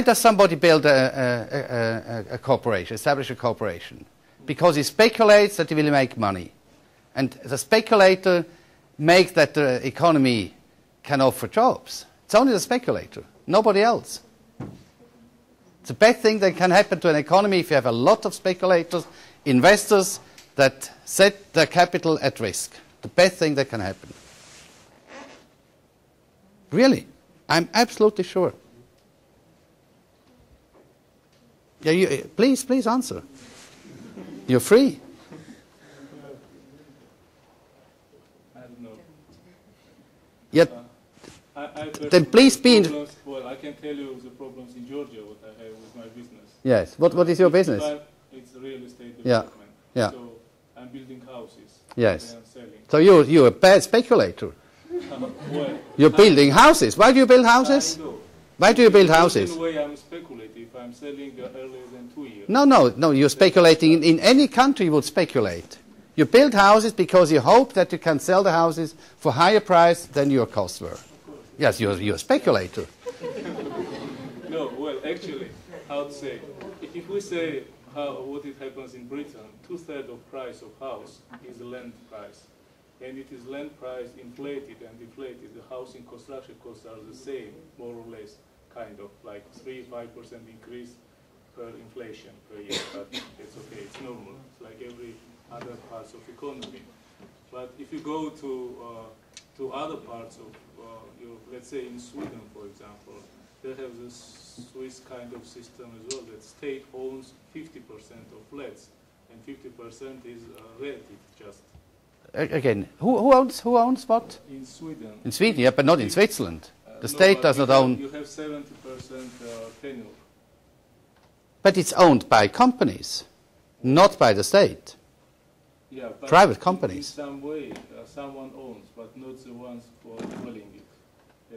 does somebody build a corporation, establish a corporation? Because he speculates that he will make money. And the speculator makes that the economy can offer jobs. It's only the speculator, nobody else. It's the best thing that can happen to an economy if you have a lot of speculators, investors that set their capital at risk. The best thing that can happen. Really, I'm absolutely sure. Yeah, please answer. You're free. I don't know. Yeah. Then please be. Well, I can tell you the problems in Georgia, what I have with my business. Yes. What is your business? It's real estate Yeah. development. Yeah. So I'm building houses. Yes. And I'm selling. So you're a bad speculator. Well, You're building houses. Why do you build houses? I know. Why do you build houses? In a way, I'm speculative. I'm selling earlier than 2 years. No. You're speculating. In any country, you would speculate. You build houses because you hope that you can sell the houses for higher price than your costs were. Yes, you're a speculator. No, well, actually, how to say? If we say what it happens in Britain, 2/3 of price of house is the land price. And it is land price inflated and deflated. The housing construction costs are the same, more or less, kind of like 3-5% increase per inflation per year. But it's okay, it's normal. It's like every other parts of economy. But if you go to other parts of Europe, let's say in Sweden, for example, they have this Swiss kind of system as well that state owns 50% of flats, and 50% is rented just. Again, who owns what? In Sweden. In Sweden, yeah, but not in Switzerland. The state does not own. You have 70% tenure. But it's owned by companies, not by the state. Yeah, but Private companies. In some way, someone owns, but not the ones for dwelling it.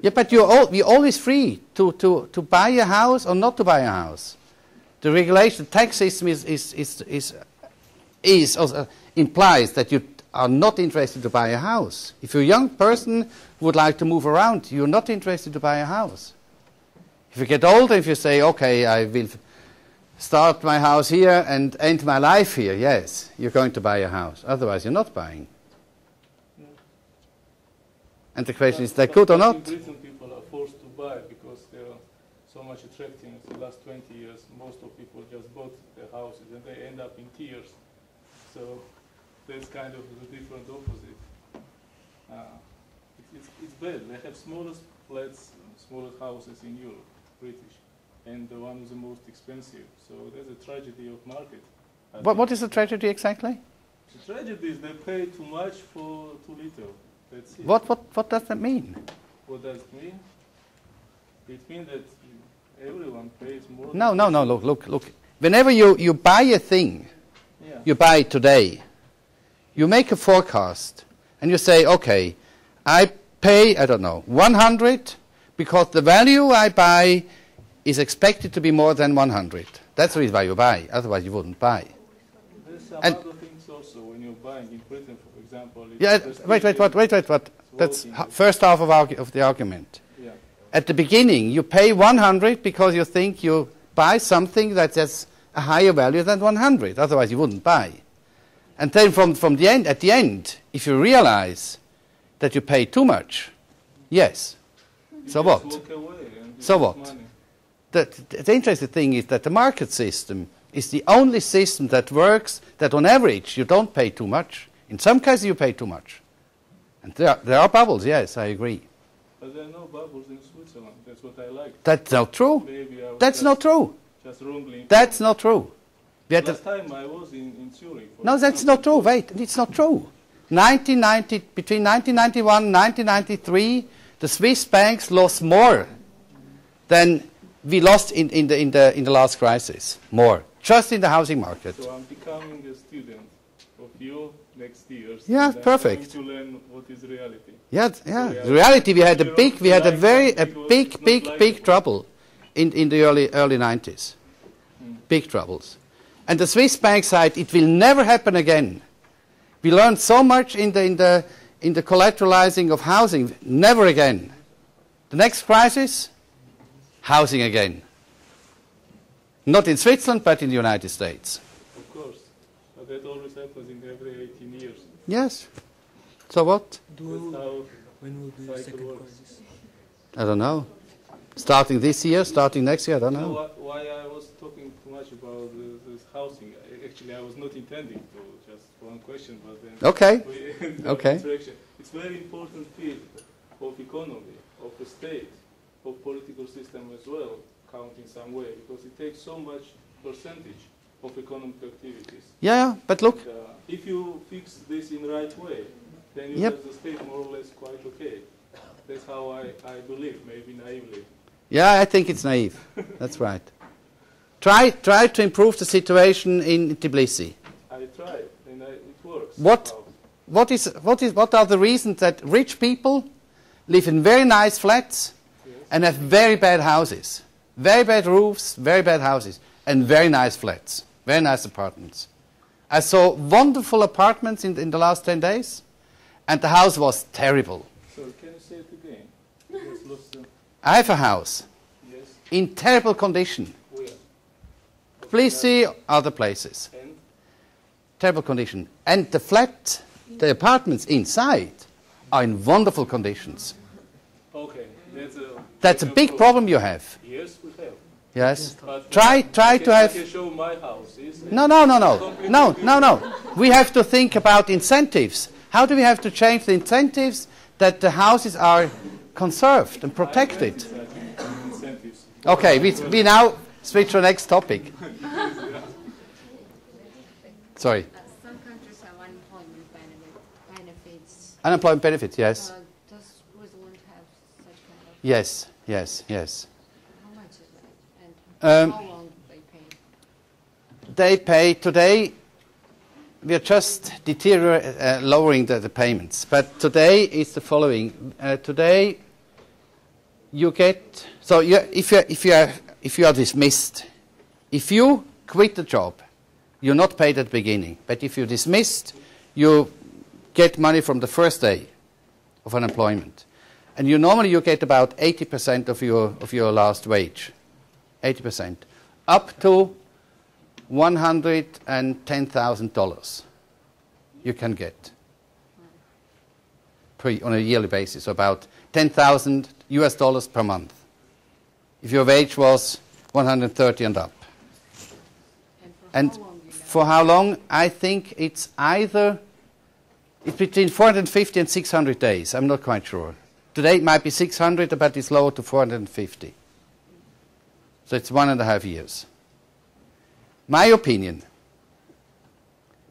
Yeah, but you're always free to buy a house or not to buy a house. The regulation, the tax system is also implies that you are not interested to buy a house. If you're a young person who would like to move around, you're not interested to buy a house. If you get older, if you say, okay, I will start my house here and end my life here, yes, you're going to buy a house. Otherwise, you're not buying. Yeah. And the question is, that good or not? In Britain, people are forced to buy because they are so much attracting. The last 20 years, most of people just bought their houses and they end up in tears So that's kind of the different opposite. It's bad. They have smallest flats, smallest houses in Europe, British, and the one is the most expensive. So there's a tragedy of market. What is the tragedy exactly? The tragedy is they pay too much for too little. That's it. What does that mean? What does it mean? It means that everyone pays more. No. Look. Whenever you buy a thing, Yeah. you buy it today. You make a forecast, and you say, okay, I pay, I don't know, 100 because the value I buy is expected to be more than 100. That's the reason why you buy. Otherwise, you wouldn't buy. There's some And- other things also when you're buying in Britain, for example. it's Yeah, prestige, wait. That's voting. first half of the argument. Yeah. At the beginning, you pay 100 because you think you buy something that has a higher value than 100. Otherwise, you wouldn't buy. And then at the end, if you realize that you pay too much, yes. You So just what? walk away and you So lose what? money. The interesting thing is that the market system is the only system that works that on average you don't pay too much. In some cases you pay too much. And there are bubbles, yes, I agree. But there are no bubbles in Switzerland. That's what I like. That's not true. Maybe I was That's not true. Just wrongly. That's not true. We had Last time I was in Zurich. for No, that's example. not true. Wait, it's not true. Between 1991 and 1993, the Swiss banks lost more than we lost in the last crisis. More, just in the housing market. So I'm becoming a student of you next year. Yeah, and I'm perfect. going to learn what is reality. Yeah. The reality, we had a big trouble in the early 90s. Big troubles. And the Swiss bank side, it will never happen again. We learned so much in the collateralizing of housing. Never again. The next crisis, housing again. Not in Switzerland, but in the United States. Of course. But that always happens in every 18 years. Yes. So what? That's how When will be the cycle second works. crisis? I don't know. Starting this year, starting next year, I don't You know know. why I was talking too much about this housing? Actually, I was not intending to, just one question, but then Okay. we end Okay. interaction. It's very important field of economy, of the state, of political system as well, count in some way, because it takes so much percentage of economic activities. Yeah, but look, And, if you fix this in right way, then you Yep. have the state more or less quite okay. That's how I believe, maybe naively. yeah, I think it's naive. That's right. Try to improve the situation in Tbilisi. I tried, and it works. What? somehow. What are the reasons that rich people live in very nice flats Yes. and have very bad houses? Very bad roofs, very bad houses, and very nice flats, very nice apartments. I saw wonderful apartments in the last 10 days, and the house was terrible. So can you say it again? Yes, lost, I have a house yes, in terrible condition. where? Please see other places. And Terrible condition. And the apartments inside are in wonderful conditions. okay, That's a big problem you have. Yes, we have. Yes. But Try to I have. can show my house. Is No. We have to think about incentives. How do we have to change the incentives that the houses are conserved and protected? Incentives. Okay, we now switch to the next topic. Sorry. Some countries have unemployment benefits. Unemployment benefits, yes. Does Switzerland have such kind of? Yes. How much is that? And how long do they pay? They pay today. We are just lowering the payments. But today is the following. Today you get if you are dismissed, if you quit the job, you're not paid at the beginning. But if you're dismissed, you get money from the first day of unemployment, and normally you get about 80% of your last wage, 80%, up to $110,000 you can get on a yearly basis, so about $10,000 per month. If your wage was 130 and up. And For how long? I think it's between 450 and 600 days. I'm not quite sure. Today it might be 600, but it's lower to 450. So it's 1.5 years. My opinion,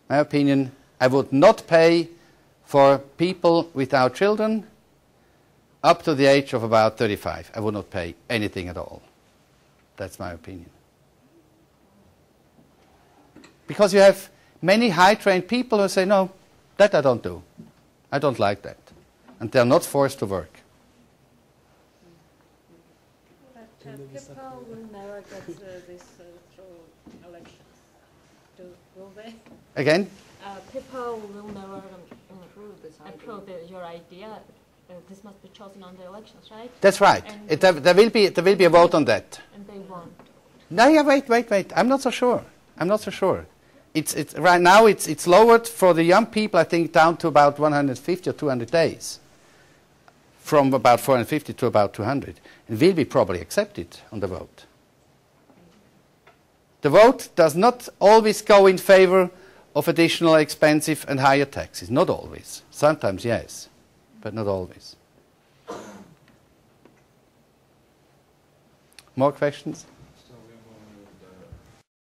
I would not pay for people without children up to the age of about 35. I would not pay anything at all. That's my opinion. Because you have many high-trained people who say, no, that I don't do. I don't like that. And they're not forced to work. But people will never get this through elections. Will they? Again? People will never approve your idea. This must be chosen on the elections, right? That's right. There will be a vote on that. And they won't. No, yeah, wait. I'm not so sure. It's right now it's lowered for the young people, I think, down to about 150 or 200 days. From about 450 to about 200. It will be probably accepted on the vote. The vote does not always go in favor of additional expensive and higher taxes. Not always. Sometimes, yes, but not always. More questions?